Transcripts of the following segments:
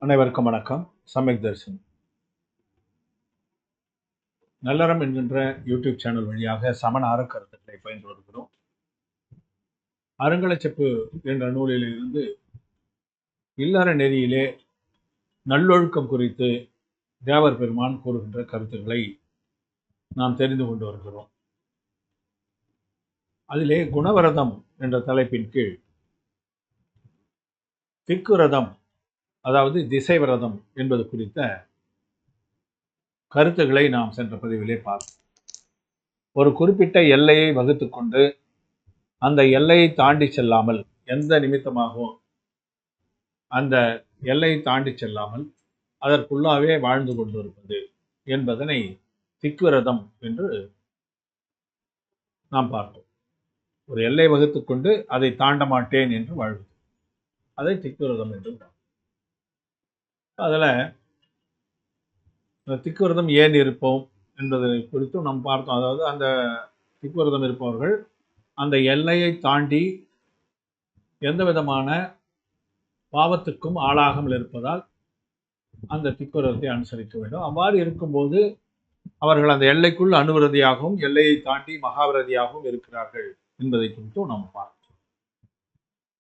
அனைவருக்கும் வணக்கம். சமயக் தரிசனம் நல்லறம் என்கின்ற யூடியூப் சேனல் வழியாக சமண அறக்கருத்துக்களை பயின்று வருகிறோம். அறங்கலச்செப்பு என்ற நூலில் இருந்து இல்லற நெறியிலே நல்லொழுக்கம் குறித்து தேவர் பெருமான் கூறுகின்ற கருத்துக்களை நாம் தெரிந்து கொண்டு வருகிறோம். அதிலே குணவரதம் என்ற தலைப்பின் கீழ் திக்குரதம், அதாவது திசை விரதம் என்பது குறித்த கருத்துக்களை நாம் சென்ற பதிவிலே பார்த்தோம். ஒரு குறிப்பிட்ட எல்லையை வகுத்து கொண்டு அந்த எல்லையை தாண்டி செல்லாமல், எந்த நிமித்தமாகவும் அந்த எல்லையை தாண்டி செல்லாமல் அதற்குள்ளாவே வாழ்ந்து கொண்டிருப்பது என்பதனை திக்குரதம் என்று நாம் பார்த்தோம். ஒரு எல்லை வகுத்து கொண்டு அதை தாண்ட மாட்டேன் என்று வாழ்வது, அதை திக்குரதம் என்று. அதில் திக்குரதம் ஏன் இருப்போம் என்பதை குறித்தும் நாம் பார்த்தோம். அதாவது அந்த திக்குரதம் இருப்பவர்கள் அந்த எல்லையை தாண்டி எந்த விதமான பாவத்துக்கும் ஆளாகாமல் இருப்பதால் அந்த திக்குரதத்தை அனுசரிக்க வேண்டும். அவ்வாறு இருக்கும்போது அவர்கள் அந்த எல்லைக்குள் அணுவிரதியாகவும் எல்லையை தாண்டி மகாவிரதியாகவும் இருக்கிறார்கள் என்பதை குறித்தும் நாம் பார்த்தோம்.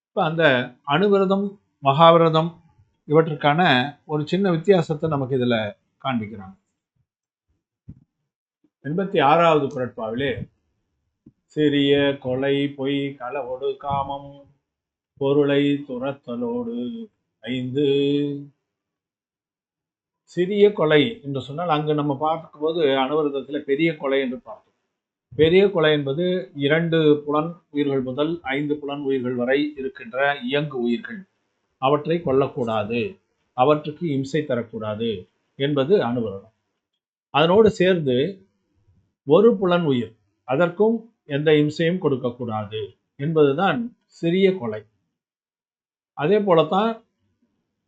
இப்போ அந்த அணுவிரதம், மகாவிரதம் இவற்றுக்கான ஒரு சின்ன வித்தியாசத்தை நமக்கு இதில் காண்பிக்கிறாங்க. 86வது குறட்பாவிலே சிறிய கொலை, பொய், களவொடு, காமம், பொருளை துரத்தலோடு 5. சிறிய கொலை என்று சொன்னால் அங்கு நம்ம பார்க்கும்போது அணுவிரதத்தில் பெரிய கொலை என்று பார்த்தோம். பெரிய கொலை என்பது 2 புலன் உயிர்கள் முதல் 5 புலன் உயிர்கள் வரை இருக்கின்ற இயங்கு உயிர்கள், அவற்றை கொல்லக்கூடாது, அவற்றுக்கு இம்சை தரக்கூடாது என்பது அணுவிரதம். அதனோடு சேர்ந்து ஒரு புலன் உயிர், அதற்கும் எந்த இம்சையும் கொடுக்கக்கூடாது என்பதுதான் சிறிய கொலை. அதே போலத்தான்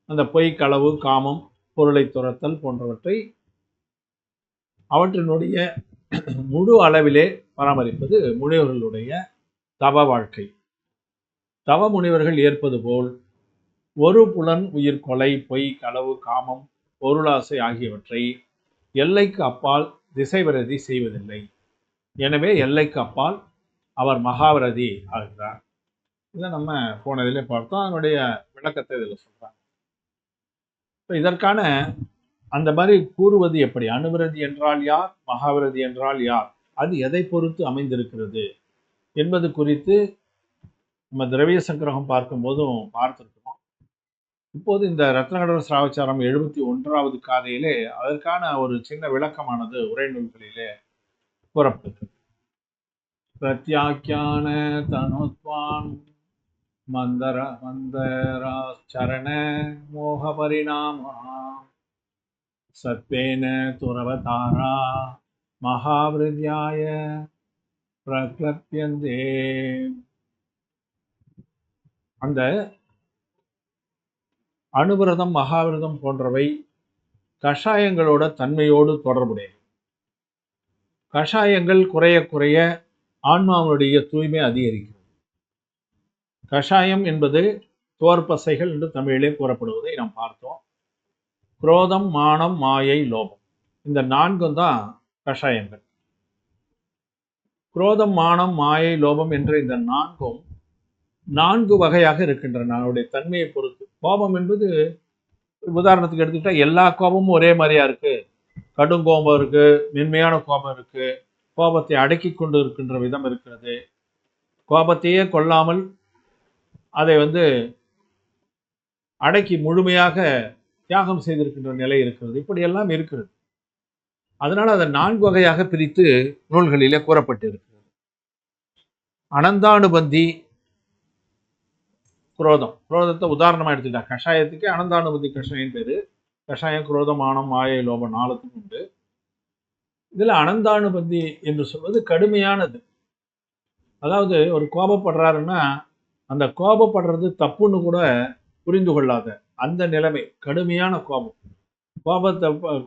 அந்த பொய், களவு, காமம், பொருளை துரத்தல் போன்றவற்றை அவற்றினுடைய முழு அளவிலே பராமரிப்பது முனிவர்களுடைய தவ வாழ்க்கை. தவ முனிவர்கள் ஏற்பது போல் ஒரு புலன் உயிர் கொலை, பொய், களவு, காமம், பொருளாசை ஆகியவற்றை எல்லைக்கு அப்பால் திசை விரதி செய்வதில்லை. எனவே எல்லைக்கு அப்பால் அவர் மகாவிரதி ஆகிறார். இதை நம்ம போன இதிலே பார்த்தோம். அதனுடைய விளக்கத்தை இதில் சொல்றாங்க. இதற்கான அந்த மாதிரி கூறுவது எப்படி? அணுவிரதி என்றால் யார், மகாவிரதி என்றால் யார், அது எதை பொறுத்து அமைந்திருக்கிறது என்பது குறித்து நம்ம திரவிய சங்கிரகம் பார்க்கும்போதும் பார்த்திருக்கிறோம். இப்போது இந்த ரத்னகடல் சிராவச்சாரம் 71வது காதையிலே அதற்கான ஒரு சின்ன விளக்கமானது உரை நூல்களிலே கூறப்பட்டிருக்கு. பிரத்யாக்கியான தனுத்வான் மந்தராச்சரண மோக பரிணாமா சத்வேன துரவதாரா மகாவிரத்யாய பிரக்லப்யந்தே. அந்த அணுவிரதம், மகாவிரதம் போன்றவை கஷாயங்களோட தன்மையோடு தொடர்புடையது. கஷாயங்கள் குறைய குறைய ஆன்மாவுடைய தூய்மை அதிகரிக்கிறது. கஷாயம் என்பது தோற்பசைகள் என்று தமிழிலே கூறப்படுவதை நாம் பார்த்தோம். குரோதம், மானம், மாயை, லோபம், இந்த 4 தான் கஷாயங்கள். குரோதம், மானம், மாயை, லோபம் என்ற இந்த 4ம் 4 வகையாக இருக்கின்றன அவருடைய தன்மையை பொறுத்து. கோபம் என்பது உதாரணத்துக்கு எடுத்துக்கிட்டா எல்லா கோபமும் ஒரே மாதிரியா இருக்கு. கடும் கோபம் இருக்கு, மென்மையான கோபம் இருக்கு, கோபத்தை அடக்கி கொண்டு இருக்கின்ற விதம் இருக்கிறது, கோபத்தையே கொள்ளாமல் அதை அடக்கி முழுமையாக தியாகம் செய்திருக்கின்ற நிலை இருக்கிறது. இப்படியெல்லாம் இருக்கிறது. அதனால அதை 4 வகையாக பிரித்து நூல்களிலே கூறப்பட்டிருக்கிறது. அனந்தானுபந்தி குரோதம், குரோதத்தை உதாரணமா எடுத்துக்கிட்டா கஷாயத்துக்கு அனந்தானுபந்தி கஷாயம் பேரு. கஷாயம், குரோதம், மானம், மாயை, லோபம் 4க்கும் உண்டு. இதுல அனந்தானுபந்தி என்று சொல்வது கடுமையானது. அதாவது ஒரு கோபப்படுறாருன்னா அந்த கோபப்படுறது தப்புன்னு கூட புரிந்து கொள்ளாத அந்த நிலைமை, கடுமையான கோபம்.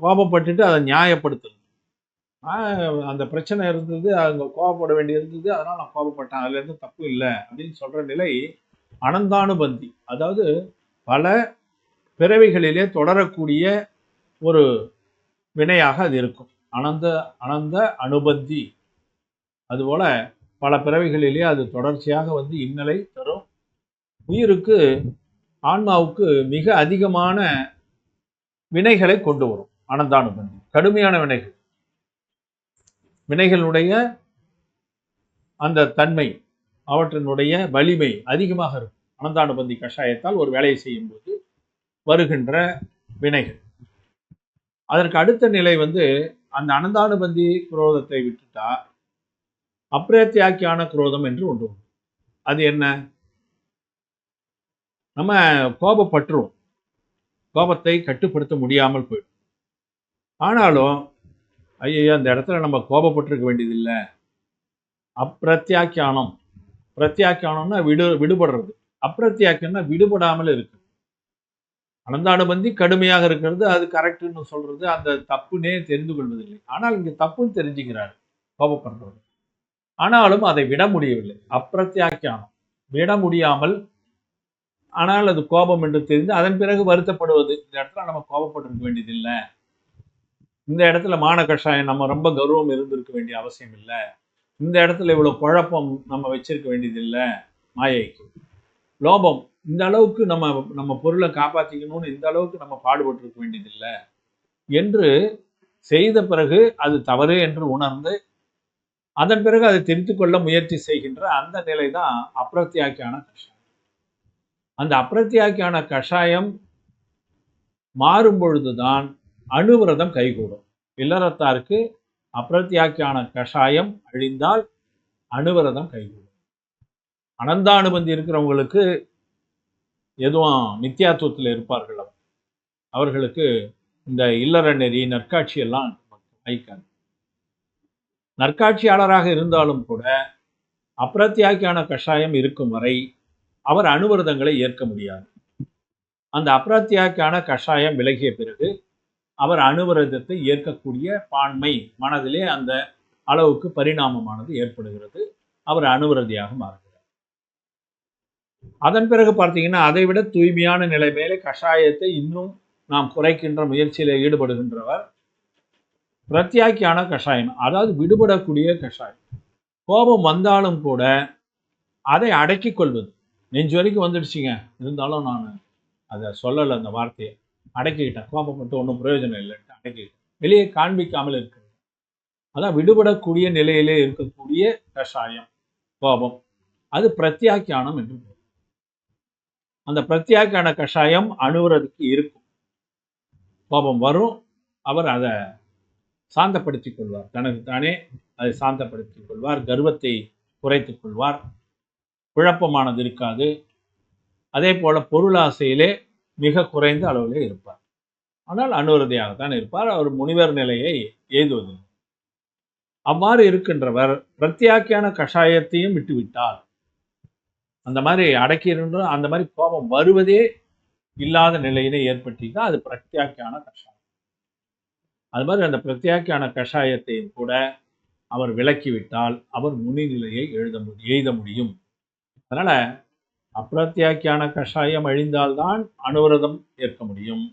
கோபப்பட்டுட்டு அதை நியாயப்படுத்துது. அந்த பிரச்சனை இருந்தது, அவங்க கோபப்பட வேண்டி இருந்தது, அதனால நான் கோபப்பட்டேன், அதுல இருந்து தப்பு இல்லை அப்படின்னு சொல்ற நிலை அனந்தானுபந்தி. அதாவது பல பிறவிகளிலே தொடரக்கூடிய ஒரு வினையாக அது இருக்கும். அனந்த அனந்த அனுபந்தி. அதுபோல பல பிறவிகளிலே அது தொடர்ச்சியாக வந்து இன்னலை தரும். உயிருக்கு, ஆன்மாவுக்கு மிக அதிகமான வினைகளை கொண்டு வரும். அனந்தானுபந்தி கடுமையான வினைகள். வினைகளுடைய அந்த தன்மை, அவற்றினுடைய வலிமை அதிகமாக இருக்கும். அனந்தானுபந்தி கஷாயத்தால் ஒரு வேலையை செய்யும் போது வருகின்ற வினைகள். அதற்கு அடுத்த நிலை வந்து அந்த அனந்தானுபந்தி குரோதத்தை விட்டுட்டா அப்பிரத்யாக்கியான குரோதம் என்று ஒன்று உண்டு. அது என்ன? நம்ம கோபப்பட்டுருவோம், கோபத்தை கட்டுப்படுத்த முடியாமல் போயிடும். ஆனாலும் ஐயோ அந்த இடத்துல நம்ம கோபப்பட்டிருக்க வேண்டியதில்லை. அப்பிரத்யாக்கியானம். பிரத்யாக்கியானம்னா விடுபடுறது, அப்பிரத்யாக்கியம்னா விடுபடாமல் இருக்கு. அனந்தானுபந்தி கடுமையாக இருக்கிறது, அது கரெக்டுன்னு சொல்றது, அந்த தப்புனே தெரிந்து கொள்வதில்லை. ஆனால் இங்க தப்புன்னு தெரிஞ்சுக்கிறார் கோபப்படுறது. ஆனாலும் அதை விட முடியவில்லை. அப்பிரத்யாக்கியானம் விட முடியாமல், ஆனால் அது கோபம் என்று தெரிந்து அதன் பிறகு வருத்தப்படுவது. இந்த இடத்துல நம்ம கோபப்பட்டிருக்க வேண்டியதில்லை, இந்த இடத்துல மான கஷாயம் நம்ம ரொம்ப கௌரவம் இருந்திருக்க வேண்டிய அவசியம் இல்லை, இந்த இடத்துல இவ்வளவு குழப்பம் நம்ம வச்சிருக்க வேண்டியதில்லை, மாயைக்கு லோபம் இந்த அளவுக்கு நம்ம பொருளை காப்பாற்றிக்கணும்னு இந்த அளவுக்கு நம்ம பாடுபட்டு இருக்க வேண்டியதில்லை என்று செய்த பிறகு அது தவறு என்று உணர்ந்து அதன் பிறகு அதை தெரிந்து கொள்ள முயற்சி செய்கின்ற அந்த நிலை தான் அப்பிரத்யாக்கியான கஷாயம். அந்த அப்பிரத்யாக்கியான கஷாயம் மாறும் பொழுதுதான் அணுவிரதம் கைகூடும். இல்லறத்தாருக்கு அப்பிரத்யாக்கியான கஷாயம் அழிந்தால் அணுவிரதம் கைகூடும். அனந்தானுபந்தி இருக்கிறவங்களுக்கு எதுவும் மித்தியாத்துவத்தில் இருப்பார்கள். அவர்களுக்கு இந்த இல்லற நெறி நற்காட்சி எல்லாம் வைக்காது. நற்காட்சியாளராக இருந்தாலும் கூட அப்பிரத்யாக்கியான கஷாயம் இருக்கும் வரை அவர் அணுவிரதங்களை ஏற்க முடியாது. அந்த அப்பிரத்யாக்கியான கஷாயம் விலகிய பிறகு அவர் அணுவிரதத்தை ஏற்கக்கூடிய பான்மை மனதிலே அந்த அளவுக்கு பரிணாமமானது ஏற்படுகிறது. அவர் அணுவிரதியாக மாறுகிறார். அதன் பிறகு பார்த்தீங்கன்னா அதை விட தூய்மையான நிலை மேலே கஷாயத்தை இன்னும் நாம் குறைக்கின்ற முயற்சியில் ஈடுபடுகின்றவர் பிரத்யாக்கியான கஷாயம், அதாவது விடுபடக்கூடிய கஷாயம். கோபம் வந்தாலும் கூட அதை அடக்கிக் கொள்வது. நெஞ்சு வரைக்கும் வந்துடுச்சுங்க, இருந்தாலும் நான் அதை சொல்லலை, அந்த வார்த்தையை அடக்கிக்கிட்டேன், கோபப்பட்டு ஒன்றும் பிரயோஜனம் இல்லைன்ட்டு அடக்கிக்கிட்டேன், வெளியே காண்பிக்காமல் இருக்கிறது. அதான் விடுபடக்கூடிய நிலையிலே இருக்கக்கூடிய கஷாயம் கோபம், அது பிரத்யாக்கியானம் என்று. அந்த பிரத்யாக்கியான கஷாயம் அணுவதற்கு இருக்கும். கோபம் வரும், அவர் அதை சாந்தப்படுத்திக் கொள்வார், தனக்கு தானே அதை சாந்தப்படுத்திக் கொள்வார், கர்வத்தை குறைத்துக் கொள்வார், குழப்பமானது இருக்காது. அதே போல பொருளாசையிலே மிக குறைந்த அளவிலே இருப்பார். ஆனால் அணுவரதியாகத்தான் இருப்பார். அவர் முனிவர் நிலையை எய்துவதில்லை. அவ்வாறு இருக்கின்றவர் பிரத்யாக்கியான கஷாயத்தையும் விட்டுவிட்டால், அந்த மாதிரி அடக்கியிருந்த அந்த மாதிரி கோபம் வருவதே இல்லாத நிலையிலே ஏற்பட்டீங்கன்னா அது பிரத்யாக்கியான கஷாயம். அது மாதிரி அந்த பிரத்யாக்கியான கஷாயத்தையும் கூட அவர் விலக்கிவிட்டால் அவர் முனிநிலையை எய்த முடியும். அதனால அப்பிரத்யாக்கியான கஷாயம் அழிந்தால்தான் அணுவிரதம் ஏற்க முடியும்.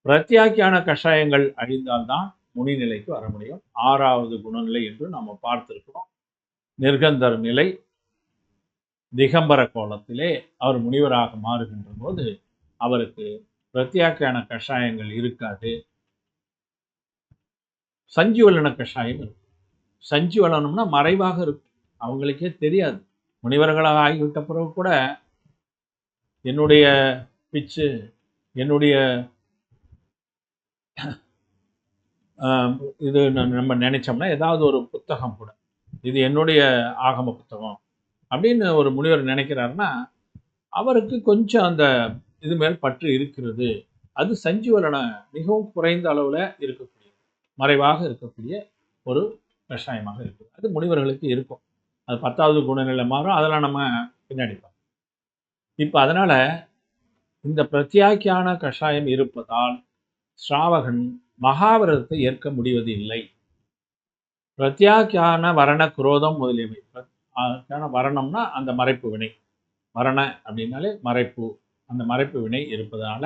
பிரத்யாக்கியான கஷாயங்கள் அழிந்தால்தான் முனிநிலைக்கு வர முடியும். 6வது குணநிலை என்று நம்ம பார்த்திருக்கிறோம். நிர்கந்தர் நிலை. திகம்பர கோலத்திலே அவர் முனிவராக மாறுகின்ற போது அவருக்கு பிரத்யாக்கியான கஷாயங்கள் இருக்காது. சஞ்சுவலன கஷாயம் இருக்கும். சஞ்சுவலனம்னா மறைவாக இருக்கும், அவங்களுக்கே தெரியாது. முனிவர்களாக ஆகிவிட்ட பிறகு கூட என்னுடைய பிச்சு, என்னுடைய இது நம்ம நினைச்சோம்னா ஏதாவது ஒரு புத்தகம் கூட இது என்னுடைய ஆகம புத்தகம் அப்படின்னு ஒரு முனிவர் நினைக்கிறாருன்னா அவருக்கு கொஞ்சம் அந்த இது மேல் பற்று இருக்கிறது. அது சஞ்சுவலன மிகவும் குறைந்த அளவில் இருக்கக்கூடிய, மறைவாக இருக்கக்கூடிய ஒரு கஷாயமாக இருக்குது. அது முனிவர்களுக்கு இருக்கும். அது 10வது குணநிலை மாறும், அதெல்லாம் நம்ம பின்னாடி பார்ப்போம். இப்போ அதனால இந்த பிரத்யாக்கியான கஷாயம் இருப்பதால் ஸ்ராவகன் மகாவிரதத்தை ஏற்க முடிவது இல்லை. பிரத்யாக்கியான வரண குரோதம் முதலியவை. வரணம்னா அந்த மறைப்பு வினை, வரண அப்படின்னாலே மறைப்பு, அந்த மறைப்பு வினை இருப்பதனால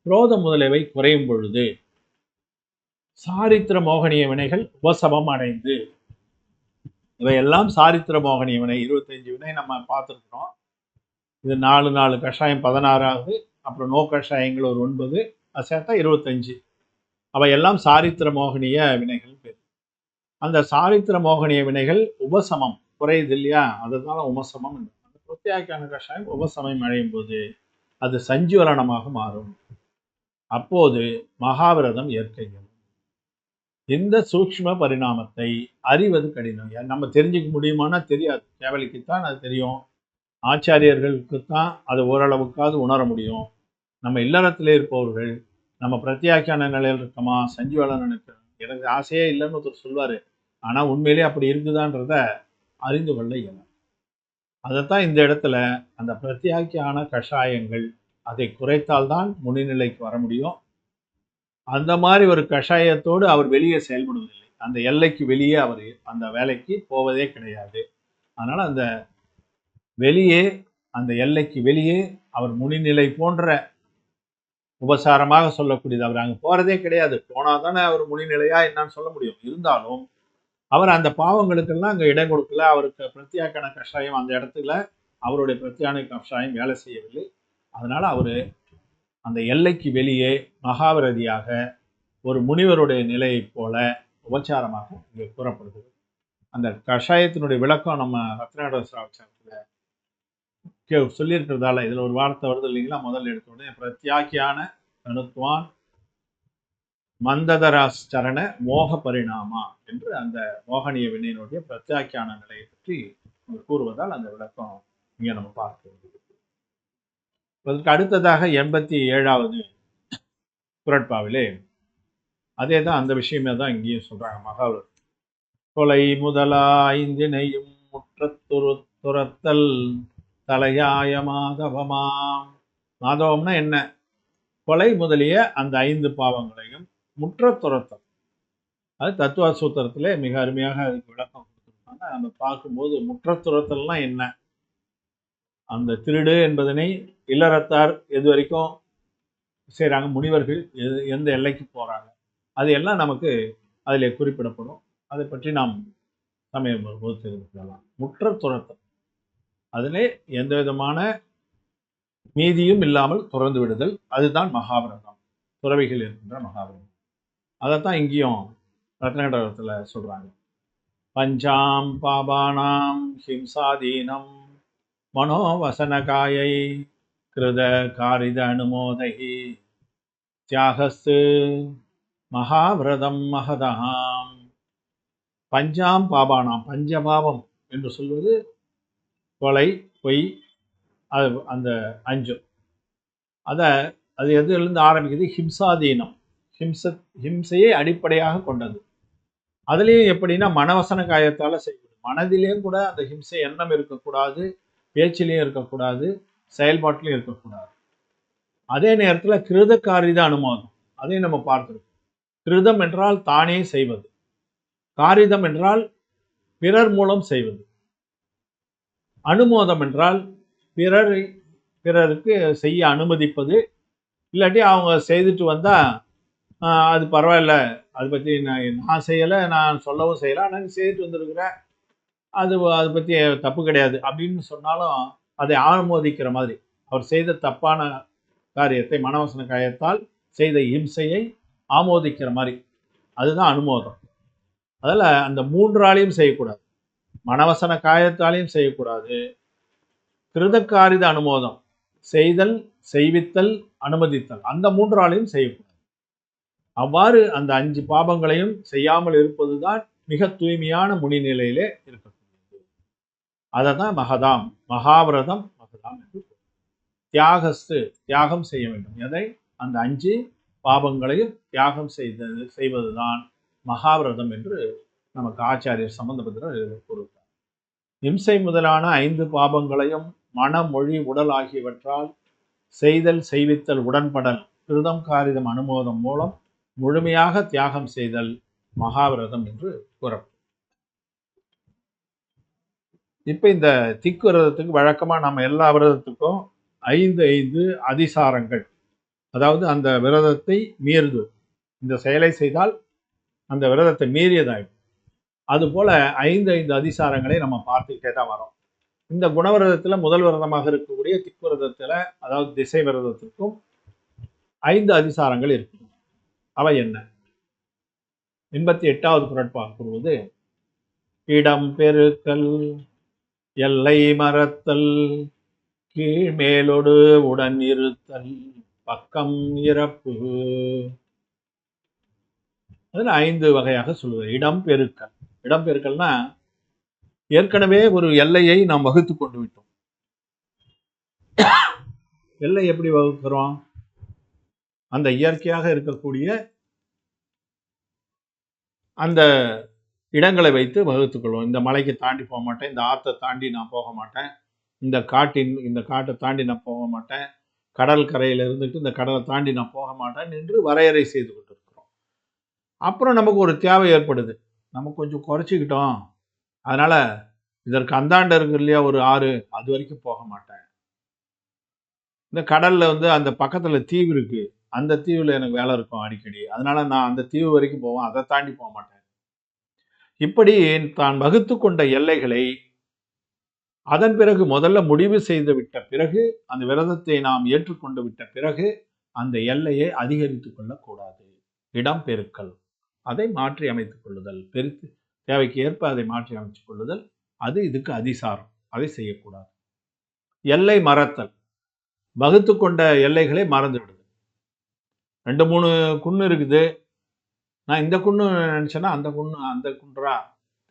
குரோதம் முதலியவை குறையும் பொழுது சாரித்திர மோகனிய வினைகள் உபசமம் அடைந்து, இவையெல்லாம் சாரித்திர மோகனிய வினை 25 வினை நம்ம பார்த்துருக்கிறோம். இது 4 கஷாயம் 16ஆகுது. அப்புறம் நோ கஷாயங்கள் ஒரு 9, அது சேர்த்தா 25. அவையெல்லாம் சாரித்திர மோகனிய வினைகள் பேர். அந்த சாரித்திர மோகனிய வினைகள் உபசமம் குறையுது இல்லையா, அதுதான் உபசமம். அந்த பிரத்யாக்கியான கஷாயம் உபசமம் அடையும் போது அது சஞ்சுவலனமாக மாறும். அப்போது மகாவிரதம் ஏற்க இயலும். இந்த சூக்ஷ்ம பரிணாமத்தை அறிவது கடினம். நம்ம தெரிஞ்சுக்க முடியுமானா தெரியாது. கேவலிக்குத்தான் அது தெரியும். ஆச்சாரியர்களுக்குத்தான் அது ஓரளவுக்காவது உணர முடியும். நம்ம இல்லறத்திலே இருப்பவர்கள், நம்ம பிரத்யாக்கியான நிலையில் இருக்கோமா, சஞ்சுவலன் எனக்கு ஆசையே இல்லைன்னு ஒருத்தர் சொல்வாரு. ஆனா உண்மையிலே அப்படி இருக்குதான்றத அறிந்து கொள்ள இயலும். அதைத்தான் இந்த இடத்துல அந்த பிரத்யாக்கியான கஷாயங்கள் அதை குறைத்தால்தான் முனிநிலைக்கு வர முடியும். அந்த மாதிரி ஒரு கஷாயத்தோடு அவர் வெளியே செயல்படுவதில்லை. அந்த எல்லைக்கு வெளியே அவர் அந்த வேலைக்கு போவதே கிடையாது. அதனால அந்த வெளியே, அந்த எல்லைக்கு வெளியே அவர் முனிநிலை போன்ற உபசாரமாக சொல்லக்கூடியது. அவர் அங்கே போறதே கிடையாது. போனாதானே அவர் முனிநிலையா என்னன்னு சொல்ல முடியும். இருந்தாலும் அவர் அந்த பாவங்களுக்கெல்லாம் அங்கே இடம் கொடுக்கல. அவருக்கு பிரத்யாக்கண கஷாயம் அந்த இடத்துல அவருடைய பிரத்யான கஷாயம் வேலை செய்யவில்லை. அதனால அவரு அந்த எல்லைக்கு வெளியே மகாவிரதியாக ஒரு முனிவருடைய நிலையைப் போல உபச்சாரமாக இங்கே கூறப்படுகிறது. அந்த கஷாயத்தினுடைய விளக்கம் நம்ம ரத்னாடசாரத்தில் சொல்லியிருக்கிறதால இதுல ஒரு வார்த்தை வருது இல்லைங்களா, முதல்ல எடுத்த உடனே பிரத்யாக்கியான தனுத்வான் மந்ததராச்சரண மோக பரிணாமா என்று அந்த மோகனிய வினையினுடைய பிரத்யாக்கியான நிலையை பற்றி கூறுவதால் அந்த விளக்கம் இங்க நம்ம பார்க்க வேண்டியது. அதற்கு அடுத்ததாக 87வது குறட்பாவிலே அதே தான், அந்த விஷயமே தான் இங்கேயும் சொல்றாங்க. மகாவர் கொலை முதலா 5 முற்றத்துரு துரத்தல் தலையாய மாதவமாம். மாதவம்னா என்ன? கொலை முதலிய அந்த 5 பாவங்களையும் முற்ற துரத்தல். அது தத்துவ சூத்திரத்திலே மிக அருமையாக அதுக்கு விளக்கம் கொடுத்துருக்காங்க. நம்ம பார்க்கும்போது முற்ற துரத்தல்னா என்ன? அந்த திருடு என்பதனை இல்லறத்தார் எது வரைக்கும் செய்கிறாங்க, முனிவர்கள் எந்த எல்லைக்கு போறாங்க, அது எல்லாம் நமக்கு அதில் குறிப்பிடப்படும். அதை பற்றி நாம் சமயம் வரும்போது தெரிந்து கொள்ளலாம். முற்ற துரத்தல், அதிலே எந்த விதமான மீதியும் இல்லாமல் துறந்து விடுதல், அதுதான் மகாவிரதம், துறவிகள் இருக்கின்ற மகாவிரதம். அதைத்தான் இங்கேயும் ரத்னகடகத்தில் சொல்றாங்க. பஞ்சாம் பாபானாம் ஹிம்சாதீனம் மனோவசனகாயை கிருத காரித அனுமோதை தியாகஸ்து மகாவிரதம் மகதாம். பஞ்சாம் பாபானாம், பஞ்சபாவம் என்று சொல்வது கொலை, பொய், அது அந்த 5. அது எதுலேருந்து ஆரம்பிக்குது? ஹிம்சாதீனம், ஹிம்சையை அடிப்படையாக கொண்டது. அதுலேயும் எப்படின்னா மனவசன காயத்தால் செய்வது. மனதிலேயும் கூட அந்த ஹிம்சை எண்ணம் இருக்கக்கூடாது, பேச்சிலையும் இருக்கக்கூடாது, செயல்பாட்டிலையும் இருக்கக்கூடாது. அதே நேரத்தில் கிருத காரித அனுமோதம், அதையும் நம்ம பார்த்துருக்கோம். கிருதம் என்றால் தானே செய்வது, காரிதம் என்றால் பிறர் மூலம் செய்வது, அனுமோதம் என்றால் பிறருக்கு செய்ய அனுமதிப்பது. இல்லாட்டி அவங்க செய்துட்டு வந்தா அது பரவாயில்ல, அதை பற்றி நான் செய்யலை, நான் சொல்லவும் செய்யலை, ஆனால் செய்துட்டு வந்திருக்கிறேன், அதை பற்றி தப்பு கிடையாது அப்படின்னு சொன்னாலும் அதை ஆமோதிக்கிற மாதிரி, அவர் செய்த தப்பான காரியத்தை மனவசன காயத்தால் செய்த இம்சையை ஆமோதிக்கிற மாதிரி, அதுதான் அனுமோதம். அதில் அந்த 3ஆலையும் செய்யக்கூடாது. மனவசன காயத்தாலையும் செய்யக்கூடாது, கிருதக்காரித அனுமோதம், செய்தல், செய்வித்தல், அனுமதித்தல், அந்த 3ஆலையும் செய்யக்கூடாது. அவ்வாறு அந்த 5 பாவங்களையும் செய்யாமல் இருப்பதுதான் மிக தூய்மையான முனிநிலையிலே இருக்கக்கூடியது. அதை தான் மகதாம், மகாவிரதம் மகதாம் என்று. தியாகஸ்து, தியாகம் செய்ய வேண்டும். எதை? அந்த 5 பாவங்களையும் தியாகம் செய்வதுதான் மகாவிரதம் என்று நமக்கு ஆச்சாரியர் சம்பந்தப்பட்ட கூறுகிறார். இம்சை முதலான 5 பாவங்களையும் மனம், மொழி, உடல் ஆகியவற்றால் செய்தல், செய்வித்தல், உடன்படல், கிருதம், காரிதம், அனுமோதம் மூலம் முழுமையாக தியாகம் செய்தல் மகாவிரதம் என்று கூறப்படும். இப்ப இந்த திக்கு விரதத்துக்கு வழக்கமா நம்ம எல்லா விரதத்துக்கும் 5 அதிசாரங்கள் அதாவது அந்த விரதத்தை மீறுது. இந்த செயலை செய்தால் அந்த விரதத்தை மீறியதாயிடும். அதுபோல 5 அதிசாரங்களை நம்ம பார்த்துக்கிட்டே தான் வரோம். இந்த குணவிரதத்துல முதல் விரதமாக இருக்கக்கூடிய திக் விரதத்துல, அதாவது திசை விரதத்திற்கும் 5 அதிசாரங்கள் இருக்கு. அவை என்ன? 88வது குறட்பா கூறுவது, இடம் பெருக்கல், எல்லை மறத்தல், கீழ்மேலோடு உடன் இருத்தல், பக்கம் இறப்பு. அதுல 5 வகையாக சொல்லுவது. இடம் பெருக்கல். இடம் பெருக்கல்னா ஏற்கனவே ஒரு எல்லையை நாம் வகுத்து கொண்டு விட்டோம். எல்லை எப்படி வகுக்கிறோம்? அந்த இயற்கையாக இருக்கக்கூடிய அந்த இடங்களை வைத்து வகுத்துக்கொள்வோம். இந்த மலைக்கு தாண்டி போக மாட்டேன், இந்த ஆற்றை தாண்டி நான் போக மாட்டேன், இந்த காட்டை தாண்டி நான் போக மாட்டேன், கடல் கரையில் இருந்துட்டு இந்த கடலை தாண்டி நான் போக மாட்டேன் என்று வரையறை செய்து கொண்டிருக்கிறோம். அப்புறம் நமக்கு ஒரு தேவை ஏற்படுது, நம்ம கொஞ்சம் குறைச்சிக்கிட்டோம், அதனால இதற்கு அந்தாண்ட இருக்கு இல்லையா ஒரு ஆறு, அது வரைக்கும் போக மாட்டேன். இந்த கடல்ல அந்த பக்கத்துல தீவு இருக்கு, அந்த தீவுல எனக்கு வேலை இருக்கும் அடிக்கடி, அதனால நான் அந்த தீவு வரைக்கும் போவேன், அதை தாண்டி போக மாட்டேன். இப்படி தான் வகுத்து கொண்ட எல்லைகளை அதன் பிறகு முதல்ல முடிவு செய்து விட்ட பிறகு, அந்த விரதத்தை நாம் ஏற்றுக்கொண்டு விட்ட பிறகு அந்த எல்லையை அதிகரித்துக் கொள்ளக்கூடாது. இடம் பெருக்கல், அதை மாற்றி அமைத்துக் கொள்ளுதல், பெருத்து தேவைக்கு ஏற்ப அதை மாற்றி அமைத்துக் கொள்ளுதல், அது இதுக்கு அதிசாரம். அதை செய்யக்கூடாது. எல்லை மறத்தல், வகுத்து கொண்ட எல்லைகளை மறந்து விடுது. 2-3 குன்னு இருக்குது, நான் இந்த குன்னு நினைச்சேன்னா அந்த குன்றா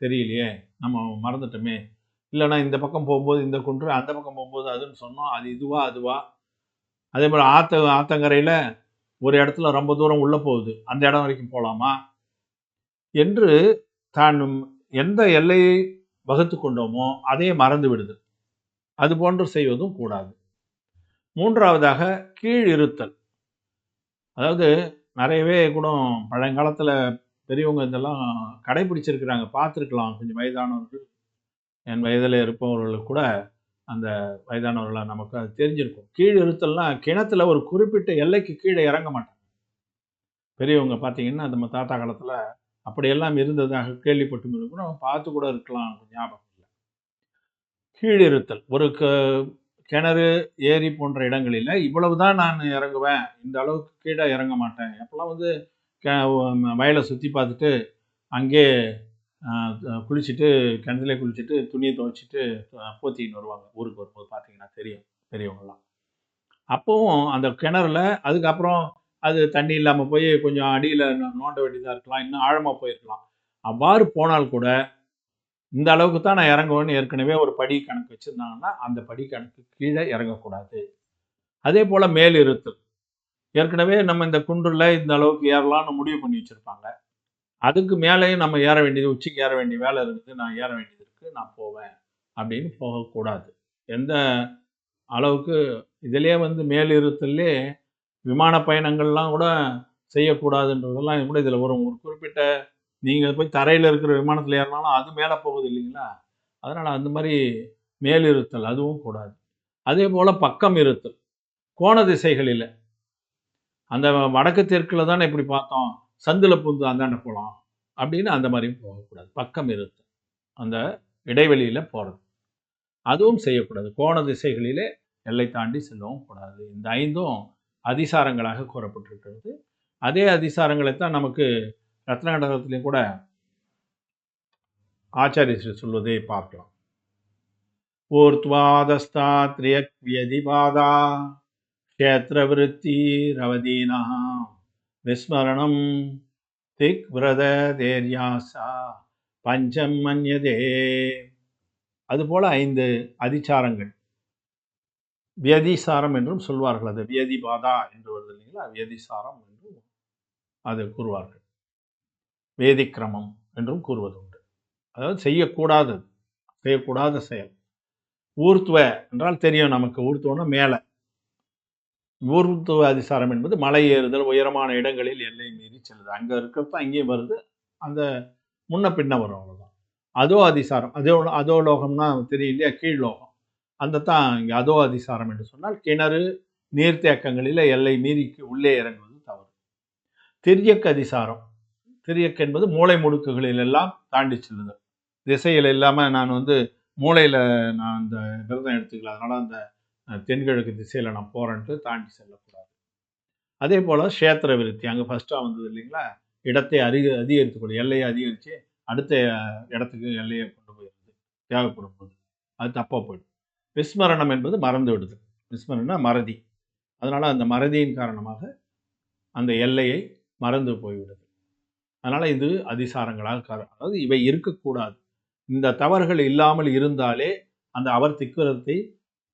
தெரியலையே, நம்ம மறந்துட்டோமே, இல்லைன்னா இந்த பக்கம் போகும்போது இந்த குன்று, அந்த பக்கம் போகும்போது அதுன்னு சொன்னோம், அது அதுவா. அதே மாதிரி ஆத்தங்கரையில் ஒரு இடத்துல ரொம்ப தூரம் உள்ள போகுது, அந்த இடம் வரைக்கும் போகலாமா என்று தான் எந்த எல்லையை வகுத்து கொண்டோமோ அதையே மறந்து விடுது. அது போன்று செய்வதும் கூடாது. 3வதாக கீழ் இருத்தல். அதாவது நிறையவே கூட பழங்காலத்தில் பெரியவங்க இதெல்லாம் கடைபிடிச்சிருக்கிறாங்க, பார்த்துருக்கலாம். கொஞ்சம் வயதானவர்கள், என் வயதில் இருப்பவர்களுக்கு கூட அந்த வயதானவர்களாக நமக்கு அது தெரிஞ்சிருக்கும். கீழ் இருத்தல்னா கிணத்துல ஒரு குறிப்பிட்ட எல்லைக்கு கீழே இறங்க மாட்டாங்க. பெரியவங்க பார்த்தீங்கன்னா நம்ம தாத்தா காலத்தில் அப்படியெல்லாம் இருந்ததாக கேள்விப்பட்டு இருக்கிறோம், பார்த்து கூட இருக்கலாம், ஞாபகம் இல்லை. கீழ் இருத்தல், ஒரு கிணறு, ஏரி போன்ற இடங்களில் இவ்வளவுதான் நான் இறங்குவேன், இந்த அளவுக்கு கீழே இறங்க மாட்டேன். அப்போல்லாம் வயலை சுற்றி பார்த்துட்டு அங்கே குளிச்சுட்டு, கிணத்துல குளிச்சுட்டு, துணியை துவைச்சிட்டு போத்திக்கின்னு வருவாங்க. ஊருக்கு வரும்போது பார்த்தீங்கன்னா தெரியும் பெரியவங்களாம். அப்போவும் அந்த கிணறுல அதுக்கப்புறம் அது தண்ணி இல்லாமல் போய் கொஞ்சம் அடியில் நோண்ட வேண்டியதாக இருக்கலாம், இன்னும் ஆழமாக போயிருக்கலாம். அவ்வாறு போனால் கூட இந்த அளவுக்கு தான் நான் இறங்குவேன்னு ஏற்கனவே ஒரு படி கணக்கு வச்சுருந்தாங்கன்னா அந்த படி கணக்கு கீழே இறங்கக்கூடாது. அதே போல் மேல் இருத்தல், ஏற்கனவே நம்ம இந்த குன்றில் இந்த அளவுக்கு ஏறலாம்னு முடிவு பண்ணி வச்சுருப்பாங்க, அதுக்கு மேலேயும் நம்ம ஏற வேண்டியது, உச்சிக்கு ஏற வேண்டிய வேலை இருக்குது, நான் ஏற வேண்டியது இருக்குது, நான் போவேன் அப்படின்னு போகக்கூடாது. எந்த அளவுக்கு இதிலே மேல் இருத்தல்லே விமான பயணங்கள்லாம் கூட செய்யக்கூடாதுன்றதெல்லாம் கூட இதில் வரும். ஒரு குறிப்பிட்ட நீங்கள் போய் தரையில் இருக்கிற விமானத்தில் ஏறினாலும் அது மேலே போகுது இல்லைங்களா, அதனால் அந்த மாதிரி மேல் இருத்தல் அதுவும் கூடாது. அதே போல் பக்கம் இருத்தல், கோண திசைகளில் அந்த வடக்கு தெற்கில் தானே இப்படி பார்த்தோம், சந்தில் புந்து அந்தாண்ட போகலாம் அப்படின்னு அந்த மாதிரியும் போகக்கூடாது. பக்கம் இருத்தல், அந்த இடைவெளியில் போகிறது, அதுவும் செய்யக்கூடாது. கோண திசைகளிலே எல்லை தாண்டி செல்லவும் கூடாது. இந்த 5ம் அதிசாரங்களாக கூறப்பட்டிருக்கிறது. அதே அதிசாரங்களைத்தான் நமக்கு ரத்னகண்டகத்திலையும் கூட ஆச்சாரியர் சொல்வதை பார்க்கலாம். ஊர்த்வாதஸ்தாத்ரியக் வியதிபாதா க்ஷேத்ரவிருத்தி ரவதீனா விஸ்மரணம் திக் விரத தேர்யாசா பஞ்சம் மன்யதே. அதுபோல 5 அதிசாரங்கள், வியதிசாரம் என்றும் சொல்வார்கள். அது வியதிபாதா என்று வருது இல்லைங்களா, வியதிசாரம் என்றும் அது கூறுவார்கள். வேதிக்கிரமம் என்றும் கூறுவது உண்டு. அதாவது செய்யக்கூடாத செயல். ஊர்த்துவ என்றால் தெரியும் நமக்கு, ஊர்த்துவன்னா மேலே. ஊர்த்துவ அதிசாரம் என்பது மலை ஏறுதல், உயரமான இடங்களில் எல்லை மீறி செல்லுது. அங்கே இருக்கிறது தான் இங்கேயும் வருது, அந்த முன்ன பின்ன வரும், அவ்வளோதான். அதோ அதிசாரம், அதோ லோகம்னா தெரியும் இல்லையா, கீழ் லோகம், அந்த தான் இங்கே அதோ அதிசாரம் என்று சொன்னால் கிணறு, நீர்த்தேக்கங்களில் எல்லை மீறிக்கு உள்ளே இறங்குவது தவறு. திரியக்கு அதிசாரம். திரியக்கு என்பது மூளை முடுக்குகளில் எல்லாம் தாண்டி செல்லுதல். திசையில் இல்லாமல் நான் மூளையில் நான் அந்த விரதம் எடுத்துக்கல, அதனால் அந்த தென்கிழக்கு திசையில் நான் போகிறேன்ட்டு தாண்டி செல்லக்கூடாது. அதே போல் க்ஷேத்திர விருத்தி, அங்கே ஃபஸ்ட்டாக வந்தது இல்லைங்களா, இடத்தை அதிகரித்துக்கொள்ளும், எல்லையை அதிகரித்து அடுத்த இடத்துக்கு எல்லையை கொண்டு போயிடுது தேவைப்படும் போது, அது தப்பாக போயிடும். விஸ்மரணம் என்பது மறந்து விடுது. விஸ்மரணம்னா மறதி. அதனால் அந்த மறதியின் காரணமாக அந்த எல்லையை மறந்து போய்விடுது. அதனால் இது அதிசாரங்களாக அதாவது இவை இருக்கக்கூடாது. இந்த தவறுகள் இல்லாமல் இருந்தாலே அந்த அவர் திக்விரதத்தை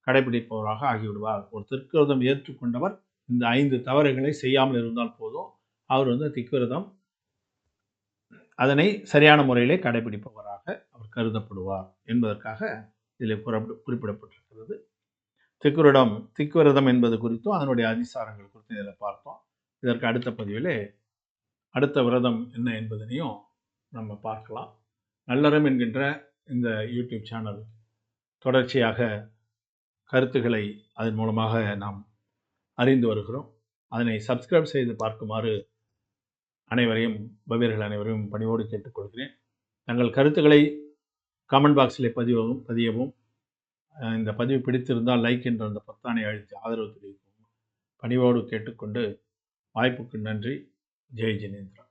கடைபிடிப்பவராக ஆகிவிடுவார். ஒரு திக்விரதம் ஏற்றுக்கொண்டவர் இந்த 5 தவறுகளை செய்யாமல் இருந்தால் போதும், அவர் திக்விரதம் அதனை சரியான முறையிலே கடைபிடிப்பவராக அவர் கருதப்படுவார் என்பதற்காக இதில் குறிப்பிடப்பட்டிருக்கிறது. திக்விரதம் என்பது குறித்தும் அதனுடைய அதிசாரங்கள் குறித்தும் இதில் பார்த்தோம். இதற்கு அடுத்த பதிவிலே அடுத்த விரதம் என்ன என்பதனையும் நம்ம பார்க்கலாம். நல்லறம் என்கின்ற இந்த யூடியூப் சேனல் தொடர்ச்சியாக கருத்துக்களை அதன் மூலமாக நாம் அறிந்து வருகிறோம். அதனை சப்ஸ்கிரைப் செய்து பார்க்குமாறு அனைவரையும் பவ்யர்கள் அனைவரையும் பணிவோடு கேட்டுக்கொள்கிறேன். தங்கள் கருத்துக்களை கமெண்ட் பாக்ஸில் பதியவும். இந்த பதிவு பிடித்திருந்தால் லைக் என்ற அந்த பொத்தானை அழுத்தி ஆதரவு தெரிவிக்கவும் பணிவோடு கேட்டுக்கொண்டு, வாய்ப்புக்கு நன்றி. ஜெய் ஜினேந்திரா.